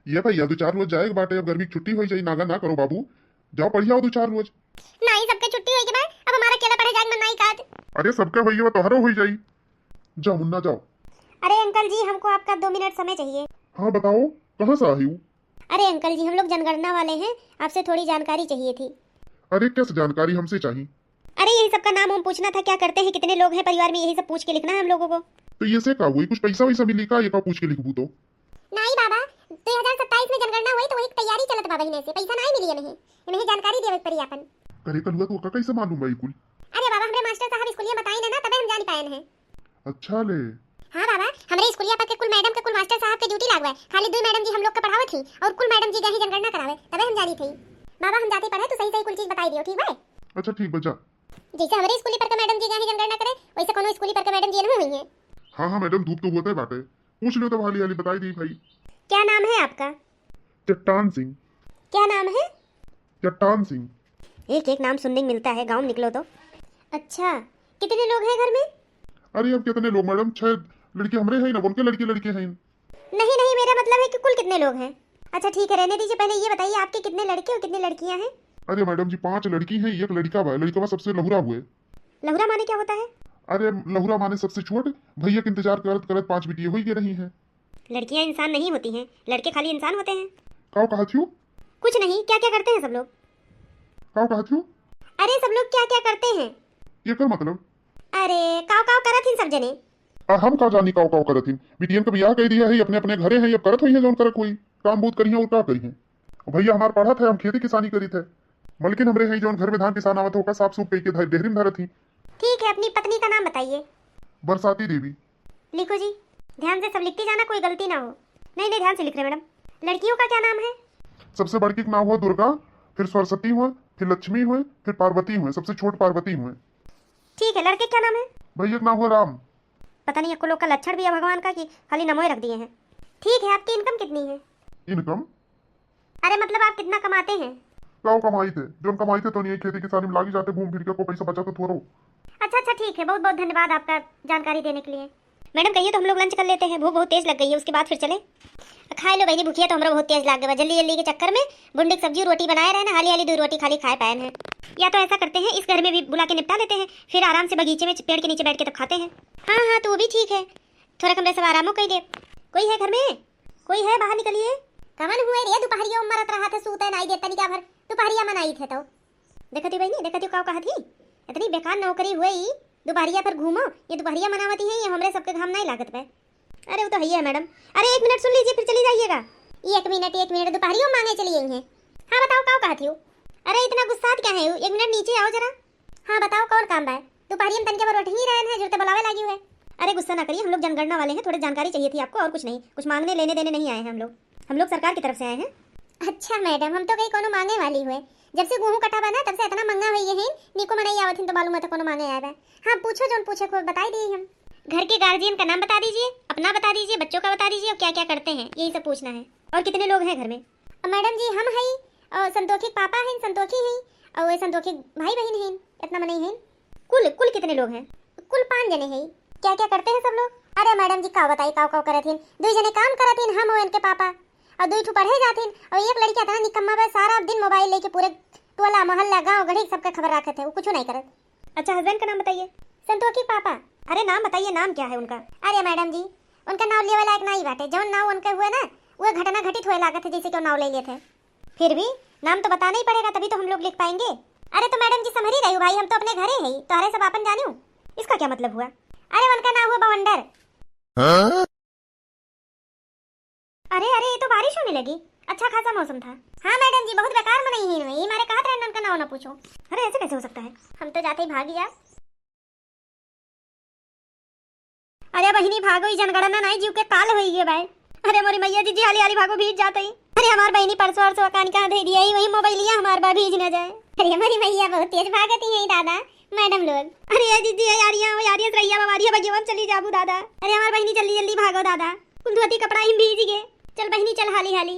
ये भैया 2-4 रोज जाएगा बाटे, अब गर्मी की छुट्टी हो जाई, नागा ना करो बाबू, जाओ पढ़ आओ 2-4 रोज। नहीं सबके छुट्टी होई के बाद अब हमारा अकेला पढ़े जाएगा नहीं काद। अरे सबका होई है तोहरो हो जाई, जाओ मुन्ना जाओ। अरे अंकल जी हमको आपका 2 मिनट समय चाहिए। हाँ बताओ, कहाँ से आई हूँ? अरे अंकल जी हम लोग जनगणना वाले हैं, आपसे थोड़ी जानकारी चाहिए थी। अरे कैसे जानकारी हमसे चाहिए? अरे यही सबका नाम हम पूछना था, क्या करते हैं, कितने लोग हैं परिवार में, यही सब पूछ के लिखना है हम लोगों को। तो ये से का हुई, कुछ पैसा वैसा मिली का, ये का पूछ के लिखबू तो? नहीं बाबा 2027 में जनगणना हुई तो वही तैयारी चलत बाबा ही से पैसा नहीं मिली हमें, हमें जानकारी देवे पड़ी अपन। करे कल हुआ तो का कैसे मालूम भाई कुल? अरे बाबा हमरे मास्टर साहब स्कूलिया बताई ना तबे हम जान पाए हैं। अच्छा ले। हाँ बाबा हमरे स्कूलिया पर के कुल मैडम के कुल मास्टर साहब के ड्यूटी लागवा है, खाली 2 मैडम जी हम लोग का पढ़ावत थी और कुल मैडम जी गही जनगणना करावे तबे हम जानी थी। बाबा हम जाते पढ़े तो सही सही कुल चीज बताई दियो, ठीक है? अच्छा ठीक बचा। जैसे हमारे स्कूली पर के मैडम जी गही जनगणना करे वैसे कोनो स्कूली पर के मैडम जी नहीं हुई है। हाँ हाँ मैडम धूप तो होता है बाटे, पूछ लो तो हाली हाली बताई दी भाई। क्या नाम है आपका? चट्टान सिंह। क्या नाम है? चट्टान सिंह। एक एक नाम सुनने को मिलता है, गांव निकलो तो। अच्छा कितने लोग हैं घर में? अरे अब कितने लोग मैडम, 6 लड़के हमरे हैं ना, उनके लड़के लड़के हैं। नहीं नहीं मेरा मतलब है कि कुल कितने लोग हैं। अच्छा ठीक है रहने दीजिए, पहले ये बताइए आपके कितने लड़के और कितनी लड़कियां हैं? अरे मैडम जी 5 लड़की हैं, 1 लड़का बा, लड़का सबसे लहुरा हुए। लहुरा माने क्या होता है? अरे लहुरा माने सबसे छोट, भैया के इंतजार करत करत 5 बिटिया हुई के रही हैं। लड़कियां इंसान नहीं होती हैं, लड़के खाली इंसान होते हैं। काव कहा थी? कुछ नहीं, क्या क्या करते हैं सब लोग? काव कहा थी? अरे सब लोग क्या क्या करते हैं? ये कर मतलब? अरे काव काव करत हैं सब जने। हम का जानी काव काव करत हिन, बिटियन का बियाह कह दिया है, अपने अपने घरे हैं, अब करत हुई है जौन करत हुई, काम बहुत करी है और का करी है। भैया हमार पढ़ा था, हम खेती किसानी करी थे, मलकिन हमरे हैं जौन घर में धान किसान आवत होगा साफ सूफ कई के डेहरी में धरत थी। ठीक है अपनी पत्नी का नाम बताइए। बरसाती देवी। लिखो जी, ध्यान से सब लिखती जाना, कोई गलती ना हो। नहीं नहीं ध्यान से लिख रहे मैडम। लड़कियों का क्या नाम है? सबसे बड़की का नाम हुआ दुर्गा, फिर सरस्वती हुए, फिर लक्ष्मी हुए, फिर पार्वती हुए, सबसे छोट पार्वती हुए। ठीक है लड़के क्या नाम है? भैया का नाम हुआ राम। पता नहीं आपको लोग का लक्षण भी है भगवान का कि खाली नमोए रख दिए हैं। ठीक है आपकी इनकम कितनी है? इनकम? अरे मतलब आप कितना कमाते हैं? काव कमाई थे, जब कमाई थे तो नहीं खेती किसानी में लागी जाते, घूम फिर के को पैसा बचा तो थोड़ा। अच्छा ठीक है, बहुत बहुत धन्यवाद आपका जानकारी देने के लिए। मैडम कहिए तो हम लोग लंच कर लेते हैं, भूख बहुत तेज लग गई है, उसके बाद फिर चले। खा लो बहनी, भूखिया तो हमरा बहुत तेज लग गया, जल्दी जल्दी के चक्कर में बुंडे की सब्जी रोटी बनाए रहे ना, हाली हाली 2 रोटी खाली खाए पाए हैं। या तो ऐसा करते हैं इस घर में भी बुला के निपटा लेते हैं, फिर आराम से बगीचे में पेड़ के नीचे बैठ के तब खाते हैं। हाँ हाँ तो वो भी ठीक है, थोड़ा कमरे से आराम हो कही दे। कोई है घर में? कोई है? बाहर निकलिए। कमन हुए रे दोपहरिया मरत रहा था, सूते नहीं देता नहीं क्या भर दोपहरिया मनाई थे तो देखती बहनी, देखती का कहा थी इतनी बेकार नौकरी हुई, दोपहरिया पर घूमो, ये दोपहरिया मनावती है, ये हमरे सबके घाम नहीं लागत पे। अरे वो तो है मैडम। अरे 1 मिनट सुन लीजिए फिर चली जाइएगा। 1 मिनट दोपहरिया मांगे चली गई हैं। हाँ बताओ का कहा थी? अरे इतना गुस्सा क्या है? 1 मिनट नीचे आओ जरा। हाँ बताओ कौन काम है? दोपहरिया में तनके पर उठ ही रहे हैं, जो तो बुलावे लगी हुए। अरे गुस्सा ना करिए, हम लोग जनगणना वाले हैं, थोड़ी जानकारी चाहिए थी आपको और कुछ नहीं, कुछ मांगने लेने देने नहीं आए हैं हम लोग सरकार की तरफ से आए हैं। अच्छा मैडम हम तो कहीं कोनो मांगे वाली हुए, जब से गेहूं कटा बना तब से इतना मंगा हुई है, निको मनाई आवत तो मालूम है तो कोनो मांगे आया है। हाँ पूछो जोन पूछे को बताई दी हम। घर के गार्जियन का नाम बता दीजिए, अपना बता दीजिए, बच्चों का बता दीजिए और क्या क्या करते हैं यही सब पूछना है। और कितने लोग हैं घर में? मैडम जी हम हैं और संतोषी पापा हैं, संतोषी हैं और संतोषी भाई बहन हैं, इतना मने हैं। कुल कुल कितने लोग हैं? कुल 5 जने हैं। क्या क्या करते हैं सब लोग? अरे मैडम जी का बताई काव करत हैं, 2 जने काम करत हैं, हम और इनके पापा और 2 ठो पढ़े जाते हैं और एक लड़का इतना निकम्मा है सारा दिन मोबाइल लेके पूरे टोला मोहल्ला गांव गढ़ी सबका खबर रखते हैं, वो कुछ नहीं करत। अच्छा हस्बैंड का नाम बताइए। संतोषी पापा। अरे नाम बताइए, नाम क्या है उनका? अरे मैडम जी उनका नाम लेवे लायक नहीं बाटे, जौन नाम उनका हुआ ना वो घटना घटित हुए लागत है, जैसे कि नाम ले लिए थे। फिर भी नाम तो बताना ही पड़ेगा तभी तो हम लोग लिख पाएंगे। अरे तो मैडम जी समझ ही रही हो भाई, हम तो अपने घरे हैं, तुम्हारे सब अपन जानू। इसका क्या मतलब हुआ? अरे उनका नाम हुआ बवंडर। अरे अरे ये तो बारिश होने लगी, अच्छा खासा मौसम था। हाँ मैडम जी बहुत बेकार मनाई है, ये हमारे कहा था उनका नाम ना पूछो। अरे ऐसे कैसे हो सकता है? हम तो जाते ही भाग गया। अरे बहिनी भागो, जनगणना नहीं जीव के काल होई है भाई। अरे मोरी मैया जी हाली हाली भागो, भीज जाते ही। अरे हमार बहनी परसों परसों कान कहाँ दे दिया, वही मोबाइलिया हमार बा भीज न जाए। अरे हमारी मैया बहुत तेज भागती है दादा मैडम लोग। अरे दीदी यारियां रैया हमारी भगियम चली जाबू दादा। अरे हमार बहनी जल्दी जल्दी भागो दादा, कुल धोती कपड़ा ही भीज गए। चल बहनी चल हाली हाली।